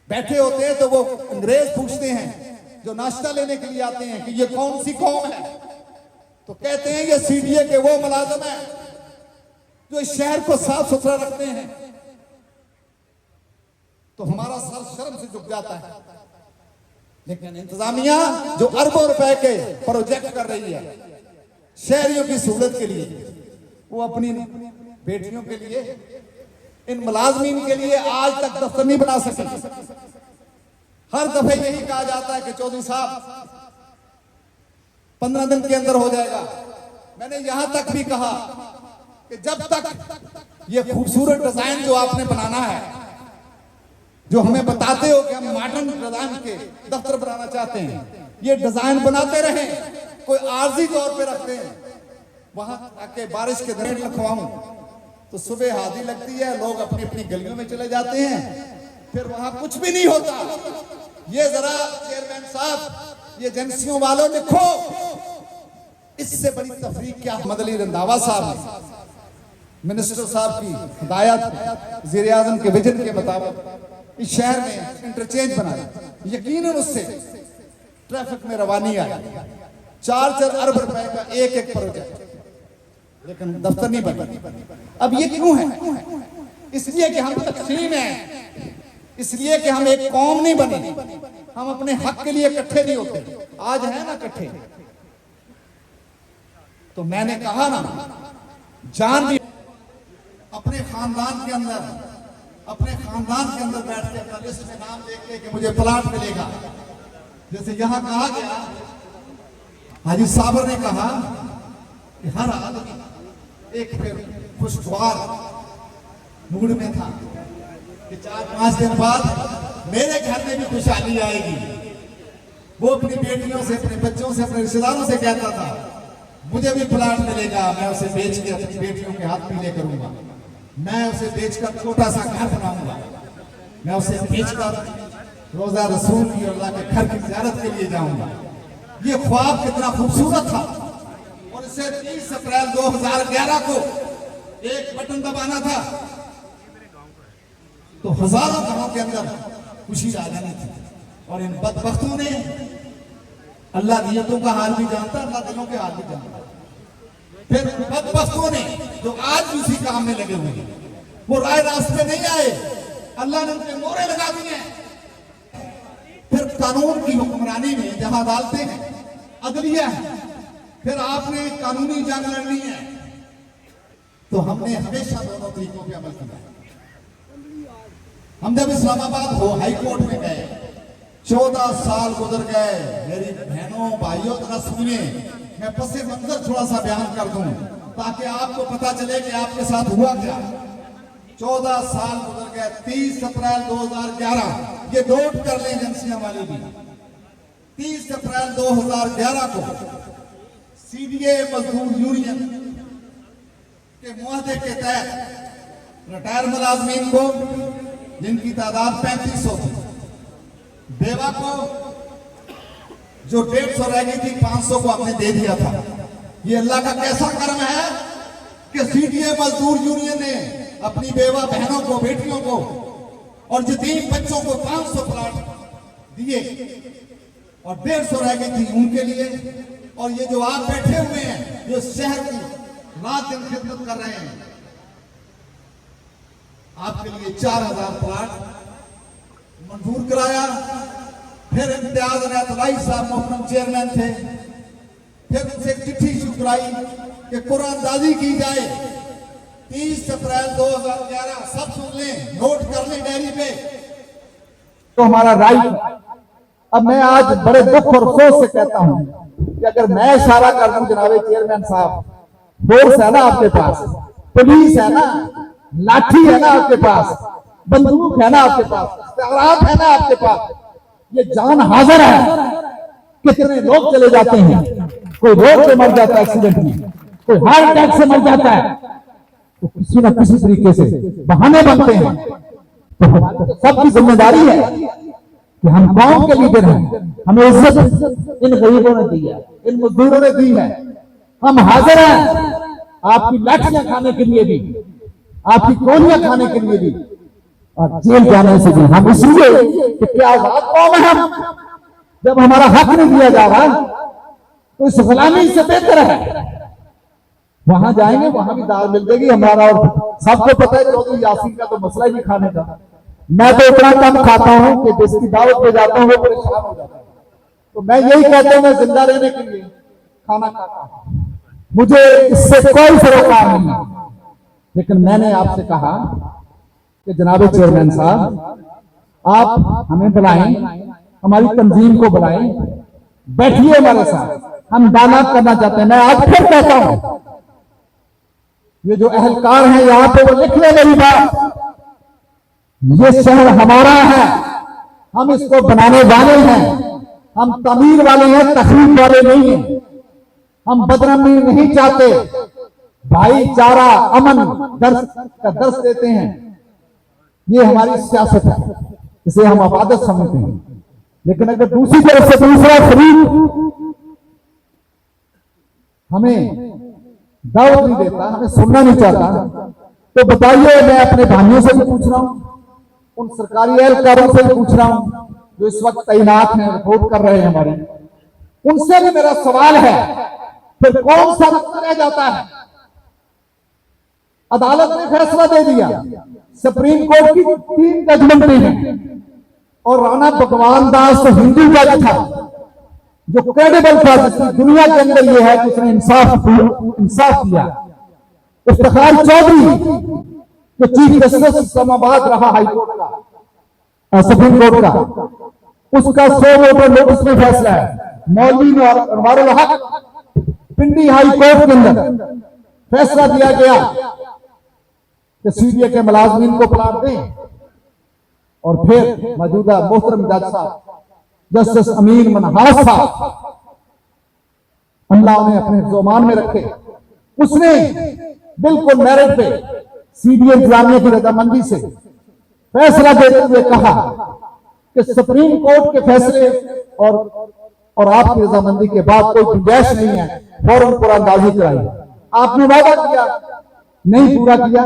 बैठे होते हैं तो वो अंग्रेज पूछते हैं जो नाश्ता लेने के लिए आते हैं कि ये कौन सी कौम है, तो कहते हैं ये सीडीए के वो मुलाजिम है जो इस शहर को साफ सुथरा रखते हैं। तो हमारा सर शर्म से झुक जाता है। लेकिन इंतजामिया जो अरबों रुपए के प्रोजेक्ट कर रही है शहरियों की सहूलत के लिए, वो अपनी बेटियों के लिए, इन मुलाजमीन के लिए आज तक दफ्तर नहीं बना सके। हर दफे यही कहा जाता है कि चौधरी साहब 15 दिन के अंदर हो जाएगा। मैंने यहां तक भी कहा कि जब तक ये खूबसूरत डिजाइन जो आपने बनाना है, जो हमें बताते हो कि हम मॉडर्न डिजाइन के दफ्तर बनाना चाहते हैं, ये डिजाइन बनाते रहें, कोई आर्जी तौर पे रखते हैं। वहां आके बारिश के दिन लिखवाऊं तो सुबह हादी लगती है, लोग अपनी अपनी गलियों में चले जाते हैं, फिर वहां कुछ भी नहीं होता। ये जरा चेयरमैन साहब, ये एजेंसियों वालों लिखो, इससे बड़ी तफरीक क्या। अहमद अली रंधावा साहब ने मिनिस्टर साहब की हिदायत, वज़ीर आज़म के विजन के मुताबिक इस शहर में इंटरचेंज बनाया। यकीनन उससे ट्रैफिक में रवानी आई। 4 अरब रुपए का एक प्रोजेक्ट, लेकिन दफ्तर नहीं बना। अब ये क्यों है? इसलिए कि हम तकसीम हैं, इसलिए कि हम एक कौम नहीं बने, हम अपने हक के लिए इकट्ठे नहीं होते। आज है ना इकट्ठे, तो मैंने कहा ना, जान भी अपने खानदान के अंदर, अपने खानदान के अंदर बैठ के अपना लिस्ट में नाम देख के कि मुझे प्लाट मिलेगा। जैसे यहां कहा गया, हाजी साबर ने कहा कि हर आदमी एक फिर खुशगवार मूड में था कि 4-5 दिन बाद मेरे घर में भी खुशहाली आएगी। वो अपनी बेटियों से, अपने बच्चों से, अपने रिश्तेदारों से कहता था मुझे भी प्लाट मिलेगा, मैं उसे बेच के अपनी बेटियों के हाथ पीले करूंगा, मैं उसे बेचकर छोटा सा घर बनाऊंगा, मैं उसे बेचकर रोजा रसूल की और अल्लाह के घर की ज़ियारत के लिए जाऊंगा। ये ख्वाब कितना खूबसूरत था। और इसे 30 अप्रैल 2011 को एक बटन दबाना था तो हजारों घरों के अंदर खुशी आ जानी थी। और इन बदबख्तों ने, अल्लाह नियतों का हाल भी जानता, अल्लाह दिलों के हाल भी जानता, फिर बदबख्तों ने जो आज भी उसी काम में लगे हुए हैं, वो राय रास्ते नहीं आए, अल्लाह ने उनके मोहरे लगा दिए। फिर कानून की हुक्मरानी में जहां डालते हैं अदलिया है, फिर आपने कानूनी जंग लड़नी है, तो हमने हमेशा दोनों तरीकों पे अमल किया। हम जब इस्लामाबाद हो हाई कोर्ट में गए, 14 साल गुजर गए। मेरी बहनों भाइयों जरा सुनिए, मैं पसे मंजर थोड़ा सा बयान कर दूं ताकि आपको पता चले कि आपके साथ हुआ क्या। 14 साल गुजर गए। 30 अप्रैल 2011, ये नोट कर लें एजेंसियां वाली भी, 30 अप्रैल 2011 को सीडीए मजदूर यूनियन के मुआहदे के तहत रिटायर मुलाजमीन को, जिनकी तादाद 3500 थी, बेवा को जो 150 रह गई थी 500 को आपने दे दिया था। ये अल्लाह का कैसा कर्म है कि सीडीए मजदूर यूनियन ने अपनी बेवा बहनों को, बेटियों को और यतीम बच्चों को 500 प्लाट दिए और 150 रह गई थी उनके लिए। और ये जो आप बैठे हुए हैं, जो शहर की रात दिन खिदमत कर रहे हैं, आपके लिए 4000 प्लाट मंजूर कराया। फिर इम्तियाज अनायतुल्लाही साहब मोहतरम चेयरमैन थे, फिर उनसे एक चिट्ठी इशू कराई कि कुरानदाजी की जाए। 30 अप्रैल 2011, सब सुन लें, नोट कर लें डायरी पे, तो हमारा राइट है। अब मैं आज बड़े दुख और अफसोस से कहता हूं कि अगर मैं इशारा कर दूं जनाबे चेयरमैन साहब, फोर्स है ना आपके पास, पुलिस है ना, लाठी है ना आपके पास, बंदूक है ना आपके पास, इस्तेमाल है ना आपके पास, ये जान हाजिर है। कितने लोग चले जाते हैं, कोई रोड पे मर जाता है एक्सीडेंट में, कोई हार्ट अटैक से मर जाता है, तो किसी न किसी तरीके से बहाने बनते हैं। तो सबकी जिम्मेदारी है कि हम कौम के लीडर हैं, हमें इज्जत इन गरीबों ने दी है, इन मजदूरों ने दी है। हम हाजिर हैं आपकी लाठियां खाने के लिए भी, आपकी गोलियां खाने के लिए भी, और जेल जाने से भी हम इसलिए कि क्या आजाद कौम है हम, जब हमारा हक नहीं दिया जा रहा तो इस गुलामी से बेहतर है वहां जाएंगे, वहां भी दाल मिल जाएगी हमारा। और सबको पता है चौधरी यासीन का तो मसला ही नहीं खाने का। मैं तो इतना कम खाता हूं कि जिसकी दावत पे जाता हूं वो परेशान हो जाता है। तो मैं यही कहता हूं, मैं जिंदा रहने के लिए खाना खाता हूं, मुझे इससे कोई सरोकार नहीं। लेकिन मैंने आपसे कहा कि जनाब चेयरमैन साहब, आप हमें बुलाएं, हमारी तंजीम को बुलाएं, बैठिए हमारे साथ, हम बात करना चाहते हैं। मैं आज फिर कहता हूं, ये जो अहलकार हैं यहां पे, वो लिख ले मेरी बात। ये शहर हमारा है, हम इसको बनाने वाले हैं, हम तमीर वाले हैं, तखरीब वाले नहीं हैं। हम बदनामी नहीं चाहते, भाईचारा अमन दर्श का दर्श देते हैं। ये हमारी सियासत है, इसे हम इबादत समझते हैं। लेकिन अगर दूसरी तरफ से दूसरा फरीक हमें दावत नहीं देता, हमें सुनना नहीं चाहता, तो बताइए, मैं अपने भाइयों से भी पूछ रहा हूं, उन सरकारी एहलकारों से भी पूछ रहा हूं जो इस वक्त तैनात हैं, रिपोर्ट कर रहे हैं हमारे, उनसे भी मेरा सवाल है, फिर कौन सा वक्त रह जाता है? अदालत ने फैसला दे दिया, सुप्रीम कोर्ट की 3 जजमेंटें हैं, और राणा भगवान दास हिंदू जज था जो क्रेडिबल था, जिसकी दुनिया के अंदर यह है कि उसने इंसाफ किया। इफ्तिखार चौधरी जो चीफ जस्टिस इस्लामाबाद रहा हाई कोर्ट का, सुप्रीम कोर्ट का, उसका 100 वोटर नोटिस में फैसला है। मौलवी अनवारुल हक पिंडी हाई कोर्ट के अंदर फैसला दिया गया कि सीबीआई के मुलाजमीन को प्लाट दें, और फिर मौजूदा मोहतरम जज साहब जस्टिस अमीन मनहास साहब, अल्लाह उन्हें अपने ज़ुबान में रखे, उसने बिल्कुल मेरिट पे सीबीआई इंतजामिया की रजामंदी से फैसला देते हुए कहा कि सुप्रीम कोर्ट के फैसले और आपकी रजामंदी के बाद कोई गुंजाइश नहीं है, फौरन कुरानदाजी कराई। आपने वादा किया, नहीं पूरा किया।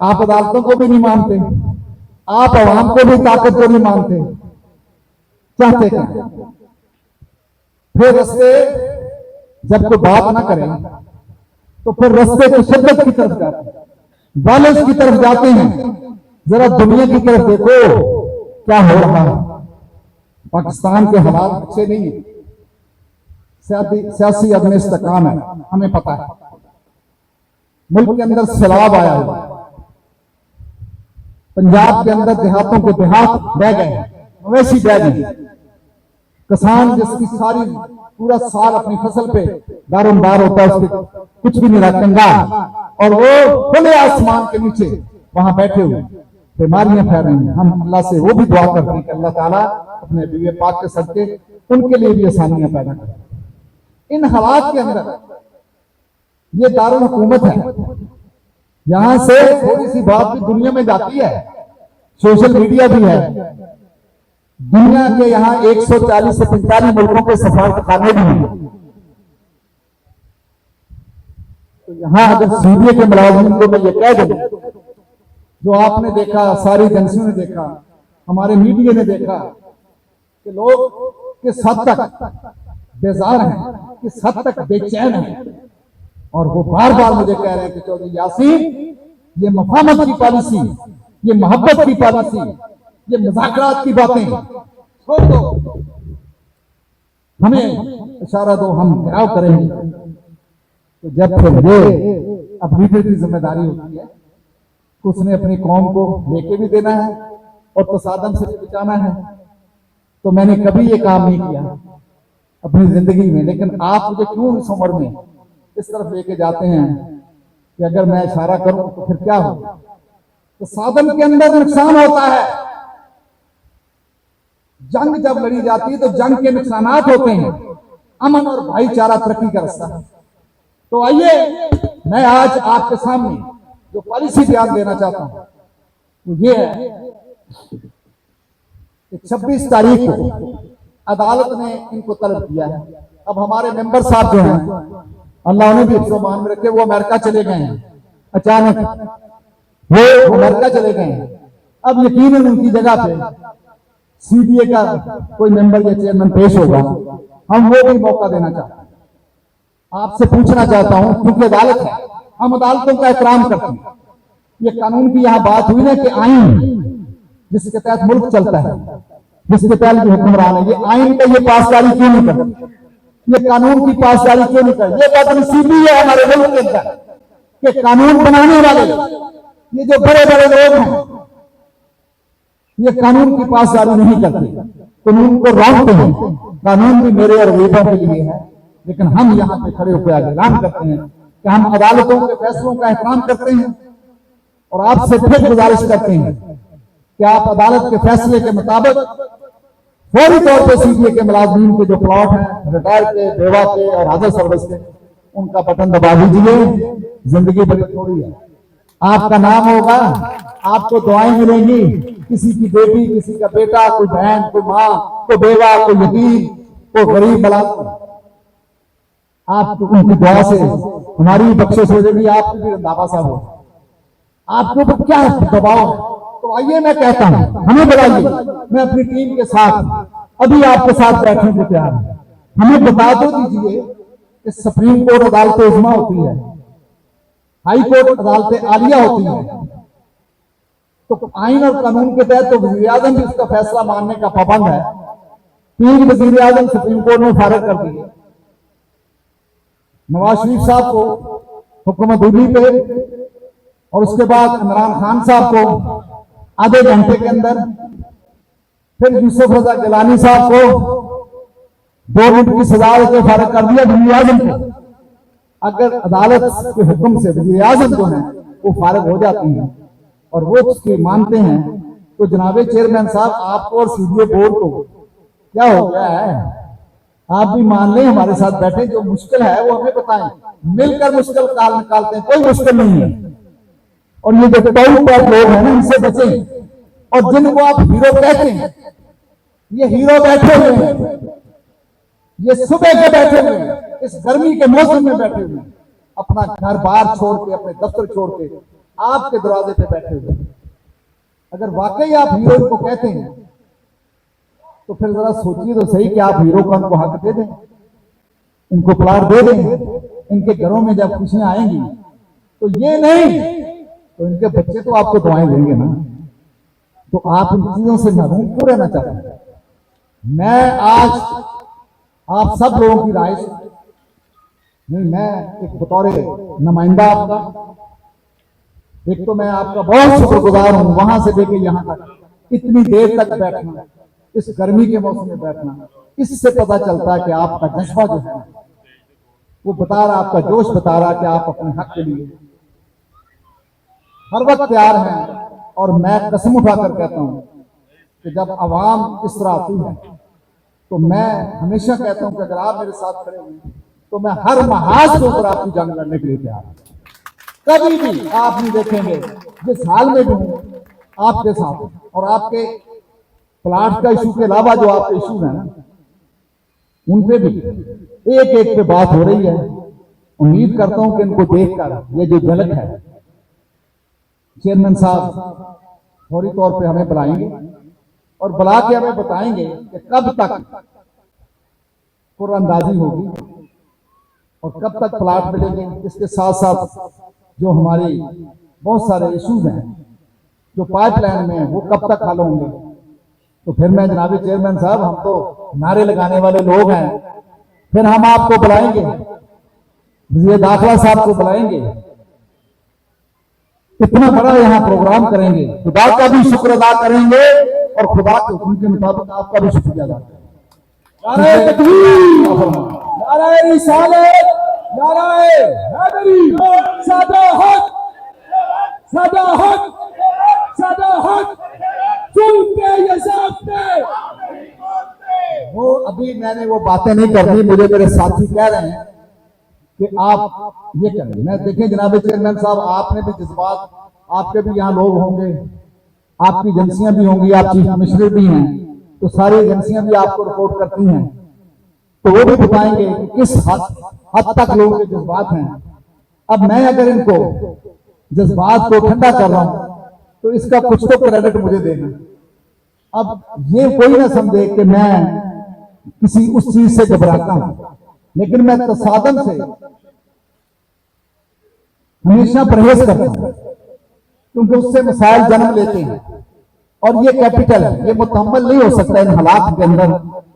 आप अदालतों को भी नहीं मानते, आप अवाम को भी ताकत को नहीं मानते, चाहते क्या? फिर रस्ते जब कोई बात ना करें तो फिर रस्ते को शिद्दत की तरफ जाते हैं, वायलेंस की तरफ जाते हैं। जरा दुनिया की तरफ देखो क्या हो रहा है। पाकिस्तान के हालात अच्छे नहीं है, सियासी अदम इस्तेकाम है, हमें पता है। मुल्क के अंदर सैलाब आया हुआ, पंजाब के अंदर देहातों के देहात बह गए, मवेशी बह गए, किसान जिसकी सारी पूरा साल अपनी फसल पे दारोमदार होता है, उसके कुछ भी नहीं रहा, कंगाल, और वो खुले आसमान के नीचे वहां बैठे हुए बीमारियां फैल रही हैं। हम अल्लाह से वो भी दुआ करते हैं कि अल्लाह ताला अपने बीवे पाक के सदके उनके लिए भी आसानियां पैदा करें। इन हालात के अंदर ये दारुल हुकूमत है, यहां से थोड़ी सी बात भी दुनिया में जाती है, सोशल मीडिया भी है। दुनिया के यहाँ 140 से 45 मुल्कों के सफारतखाने भी हैं। तो यहाँ अगर सीबीआई के मुलाजिम को मैं ये कह दूं, जो आपने देखा, सारी एजेंसियों ने देखा, हमारे मीडिया ने देखा कि लोग किस हद तक बेजार हैं, किस हद तक बेचैन हैं, और वो बार बार मुझे कह रहे हैं कि चौधरी यासीन, ये मफामत की पॉलिसी, ये मोहब्बत की पॉलिसी, ये मुज़ाकरात की बातें छोड़ दो, हमें इशारा दो, हम घिराव करेंगे। तो जब फिर ये अब लीडर की जिम्मेदारी होती है, तो उसने अपनी कौम को लेके भी देना है और तसादम से भी बचाना है। तो मैंने कभी ये काम नहीं किया अपनी जिंदगी में, लेकिन आप मुझे क्यों इस उम्र में इस तरफ लेके जाते हैं कि अगर मैं इशारा करूं तो फिर क्या हो? तो साधन के अंदर नुकसान होता है। जंग जब लड़ी जाती है तो जंग के नुकसानात होते हैं, अमन और भाईचारा तरक्की का रास्ता है। तो आइए, मैं आज आपके सामने जो पॉलिसी बयान देना चाहता हूं वो ये है कि 26 तारीख को अदालत ने इनको तलब किया है। अब हमारे मेंबर साहब जो हैं, अल्लाह उन्हें भी मान में रखे, वो अमेरिका चले गए हैं, अचानक वो अमेरिका चले गए हैं। अब यकीनन उनकी जगह पे सीबीए का कोई मेंबर या चेयरमैन पेश होगा, हम वो भी मौका देना चाहते हैं। आपसे पूछना चाहता हूं, क्योंकि अदालत है, हम अदालतों का एहतराम करते हैं। ये कानून की यहां बात हुई ना कि आइन जिसके तहत मुल्क चलता है, जिसके तहत हुक्मरान है, ये आइन का ये पासदारी क्यों नहीं करते, ये कानून की पासदारी क्यों नहीं करते? ये बदनसीबी है हमारे मुल्क के अंदर कि कानून बनाने वाले ये जो बड़े बड़े लोग हैं ये कानून की पासदारी नहीं करते, कानून को रोकते हैं। कानून भी मेरे और गरीबों के लिए है, लेकिन हम यहाँ पे खड़े होकर ऐलान करते हैं कि हम अदालतों के फैसलों का एहतराम करते हैं और आपसे फिर गुजारिश करते हैं कि आप अदालत के फैसले के मुताबिक फौरी तौर पर सीबीए के मुलाजमीन के जो प्लॉट हैं, रिटायर के, बेवा के और अदर सर्विस के, उनका बटन दबा दीजिए। जिंदगी बड़ी थोड़ी है, आपका नाम होगा, आपको दुआएं मिलेंगी, किसी की बेटी, किसी का बेटा, कोई बहन, कोई माँ, कोई बेवा, कोई यतीम, कोई गरीब बला, आप उनकी दुआ से हमारी बख्शिश हो जाएगी, आपकी भी दावा साहब हो। आपके ऊपर क्या दबाव है? तो आइए मैं कहता हूं, हमें बुलाइए, मैं अपनी टीम के साथ अभी आपके साथ बैठने को तैयार हूं। हमें बता दो दीजिए कि सुप्रीम कोर्ट अदालतें उज़्मा होती है, हाई कोर्ट अदालतें आलिया होती है, तो आइन और कानून के तहत तो वज़ीर आज़म भी उसका फैसला मानने का पाबंद है। 3 वज़ीर आज़म सुप्रीम कोर्ट ने फारिग कर दिए। नवाज शरीफ साहब को हुक्म दूरी पे और उसके बाद इमरान खान साहब को आधे घंटे के अंदर, फिर यूसुफ रजा गिलानी साहब को 2 मिनट की सजा देकर फारिग कर दिया वज़ीर आज़म को। अगर अदालत के हुक्म से वज़ीर आज़म जो है वो फारिग हो जाती हैं और वो उसकी मानते हैं, तो जनाबे चेयरमैन साहब आपको और सीबीए बोर्ड को क्या हो गया है? आप भी मान लें, हमारे साथ बैठे, जो मुश्किल है वो हमें बताएं, मिलकर मुश्किल काल निकालते हैं, कोई मुश्किल नहीं है। और ये जो टॉप लोग हैं ना, इनसे बचें। और जिनको आप हीरो कहते हैं, ये हीरो बैठे हुए हैं, ये सुबह के बैठे हुए हैं, इस गर्मी के मौसम में बैठे हुए हैं, अपना घर बार छोड़ के, अपने दफ्तर छोड़ के आपके दरवाजे पे बैठे हुए। अगर वाकई आप हीरो को कहते हैं तो फिर जरा सोचिए तो सही कि आप हीरो को उनको हक दे दें, इनको प्लाट दे दें। इनके घरों में जब खुशियां आएंगी तो ये नहीं तो इनके बच्चे तो आपको दुआएं देंगे ना। तो आप इन चीजों से महरूम क्यों रहना चाहते हैं? मैं आज आप सब लोगों की राय से नहीं, मैं एक बतौर नुमाइंदा आपका, एक तो मैं आपका बहुत शुक्रगुजार हूं, वहां से लेके यहां तक इतनी देर तक बैठना, इस गर्मी के मौसम में बैठना, इससे पता चलता है कि आपका जज्बा जो है वो बता रहा, आपका जोश बता रहा कि आप अपने हक के लिए हर वक्त तैयार हैं। और मैं कसम उठाकर कहता हूं कि जब आवाम इस तरह आती है तो मैं हमेशा कहता हूं कि अगर आप मेरे साथ खड़े हुए तो मैं हर महाज के ऊपर आपकी जंग लड़ने के लिए तैयार हूं। कभी भी आप नहीं देखेंगे, जिस हाल में भी हूं आपके साथ, और आपके प्लाट का इशू के अलावा जो आपके इशू है ना, उन पे भी एक एक पे बात हो रही है। उम्मीद करता हूं कि इनको देखकर ये जो झलक है, चेयरमैन साहब फौरी तौर पे हमें बुलाएंगे और बुला के हमें बताएंगे कि कब तक कुरानंदाजी होगी और कब तक प्लाट मिलेंगे। इसके साथ साथ जो हमारी बहुत सारे इश्यूज हैं जो पाइपलाइन में हैं वो कब तक हल होंगे। तो फिर मैं जनाबी चेयरमैन साहब, हम तो नारे लगाने वाले लोग हैं, फिर हम आपको बुलाएंगे, वज़ीर दाखिला साहब को बुलाएंगे, इतना बड़ा यहाँ प्रोग्राम करेंगे, खुदा का भी शुक्र अदा करेंगे और खुदा के हुक्म के मुताबिक आपका भी शुक्रिया अदा करेंगे। नारे तकबीर, नारे रिसालत, नारे हैदरी, सदा हक, सदा हक, सदा हक, सुनते ये साथते। वो अभी मैंने वो बातें नहीं करनी, मुझे मेरे साथी कह रहे हैं कि आप ये करें। मैं देखें जनाब चेयरमैन साहब, आपने भी जज्बात, आपके भी यहाँ लोग होंगे, आपकी एजेंसियां भी होंगी, आप चीफ कमिश्नर भी हैं, तो सारी एजेंसियां भी आपको रिपोर्ट करती हैं, तो वो भी बताएंगे कि किस हद तक लोगों के जज्बात हैं। अब मैं अगर इनको जज्बात को ठंडा कर रहा हूं तो इसका कुछ तो क्रेडिट मुझे देना। अब ये कोई ना समझे कि मैं किसी उस चीज से घबराता हूं, लेकिन मैं तसादम से हमेशा परहेज करता हूं, क्योंकि उससे मसाइल जन्म लेते हैं। और ये कैपिटल है, ये मुतहम्मल नहीं हो सकता इन हालात के अंदर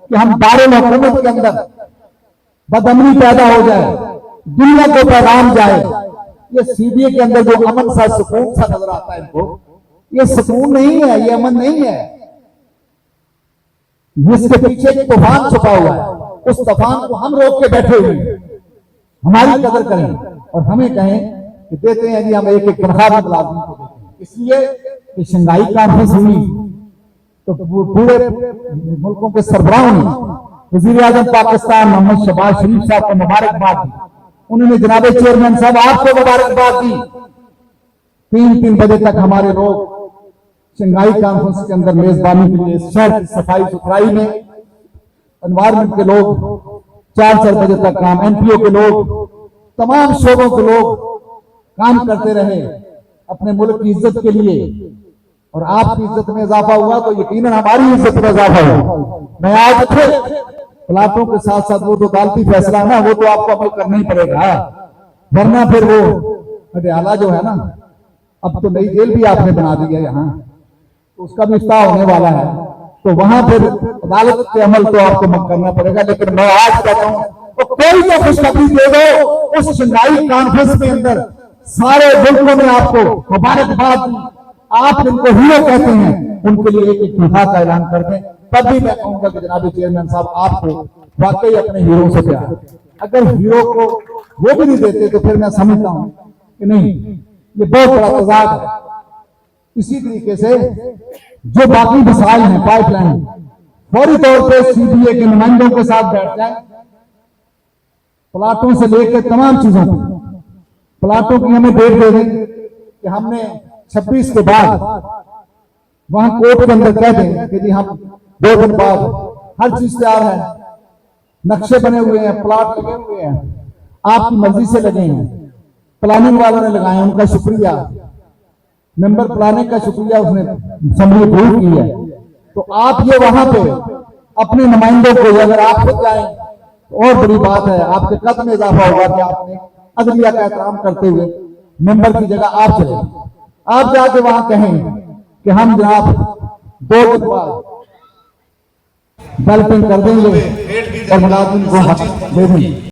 कि हम दारुल हुकूमत के अंदर बदअमनी पैदा हो जाए, दुनिया को पैगाम जाए। ये सीबीए के अंदर जो अमन सा सुकून सा नजर आता है इनको, ये सुकून नहीं है, ये अमन नहीं है। जिसके पीछे एक तूफान छुपा हुआ है, उस तूफान को हम रोक के बैठे हुए हैं। हमारी कदर करें और हमें कहें कि देते हैं जी, हम एक एक तनख्वाह भी मुलाजिम को देते हैं। इसलिए कि शंघाई कॉन्फ्रेंस हुई तो पूरे मुल्कों के सरबराहों ने वजीर आजम पाकिस्तान मोहम्मद शहबाज शरीफ साहब को मुबारकबाद दी। उन्होंने जनाब चेयरमैन साहब आपको मुबारकबाद दी। 3-3 बजे तक हमारे लोग शंघाई कॉन्फ्रेंस के अंदर मेजबानी के लिए शहर की सफाई सुथराई में, एनवायरमेंट के लोग 4-4 बजे तक काम, एनपीओ के लोग, तमाम शोबों के लोग काम करते रहे अपने मुल्क की इज्जत के लिए। और आपकी इज्जत में इजाफा हुआ तो यकीनन हमारी इज्जत में इजाफा हुआ। मैं आज प्लाटों के साथ साथ वो तो अदालती फैसला है ना, वो तो आपको अमल करना ही पड़ेगा, वरना फिर वो अडयाला जो है ना, अब तो नई जेल भी आपने बना दी है यहाँ, तो उसका भी इफ्ताह होने वाला है, तो वहां फिर अदालत के अमल तो आपको करना पड़ेगा। लेकिन मैं आज कहता हूं तो कोई तो खुशखबरी दे दो। उस शंघाई कॉन्फ्रेंस के अंदर सारे मुल्कों ने आपको मुबारकबाद दी, आप जिनको हीरो कहते हैं उनके लिए एक तोहफा का ऐलान कर दें। तब भी मैं कहूंगा कि जनाब चेयरमैन साहब आपको वाकई अपने हीरो से प्यार। अगर हीरो को वो भी नहीं देते तो फिर मैं समझता हूं कि नहीं, ये बहुत बड़ा तजाद है। इसी तरीके से जो बाकी मिसाइल हैं, पाइपलाइन, फौरी तौर पर सीबीए के नुमाइंदों के साथ बैठ जाए, प्लाटों से लेकर तमाम चीजों को, प्लाटों की हमें डेट दे दें कि हमने 26 के बाद वहां कोर्ट के अंदर कह दें कि जी हम 2 दिन बाद, हर चीज तैयार है, नक्शे बने हुए हैं, प्लाट लगे हुए हैं, आपकी मर्जी से लगे हैं, प्लानिंग वालों ने लगाए, उनका शुक्रिया, मेंबर प्लानिंग का शुक्रिया, उसने असेंबली अप्रूव की है। तो आप ये वहां पे अपने नुमाइंदों को, अगर आप खुद जाएं तो और बड़ी बात है, आपके कद में इजाफा होगा कि आपने अदलिया का एहतराम करते हुए मेंबर की जगह आप चले, आप जाके वहां कहें कि हम जनाब 2 दिन बाद बैलेटिंग कर देंगे और मुलाजिम को हक दे देंगे।